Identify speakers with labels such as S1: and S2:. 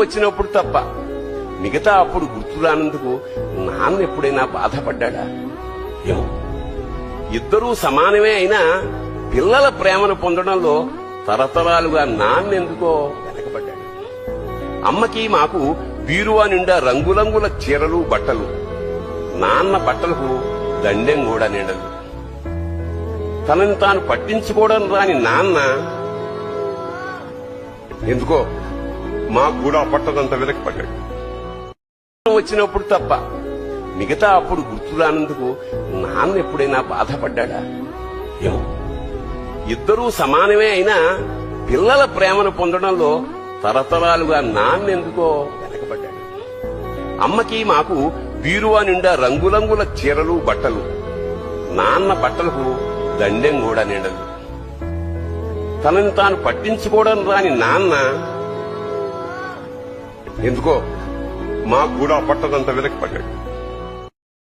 S1: వచ్చినప్పుడు తప్ప మిగతా అప్పుడు గుర్తురానందుకు నాన్న ఎప్పుడైనా బాధపడ్డా? ఏమో, ఇద్దరూ సమానమే అయినా పిల్లల ప్రేమను పొందడంలో తరతరాలుగా నాన్నెందుకో వెనకబడ్డాడు. అమ్మకి మాకు బీరువా నిండా రంగురంగుల చీరలు బట్టలు, నాన్న బట్టలకు దండెం కూడా నిండదు. తనని తాను పట్టించుకోవడం రాని నాన్న ఎందుకో మాకు కూడా పట్టదంత వెనకబడ్డాడు. వచ్చినప్పుడు తప్ప మిగతా అప్పుడు గుర్తురానందుకు నాన్న ఎప్పుడైనా బాధపడ్డా? ఏమో, ఇద్దరూ సమానమే అయినా పిల్లల ప్రేమను పొందడంలో తరతరాలుగా నాన్నెందుకో వెనకబడ్డాడు. అమ్మకి మాకు బీరువా నిండా రంగురంగుల చీరలు బట్టలు, నాన్న బట్టలకు దండెం కూడా నిండదు. తనని తాను పట్టించుకోవడం రాని నాన్న ఎందుకో మాకు కూడా పట్టదంత వెనకబడ్డాడు.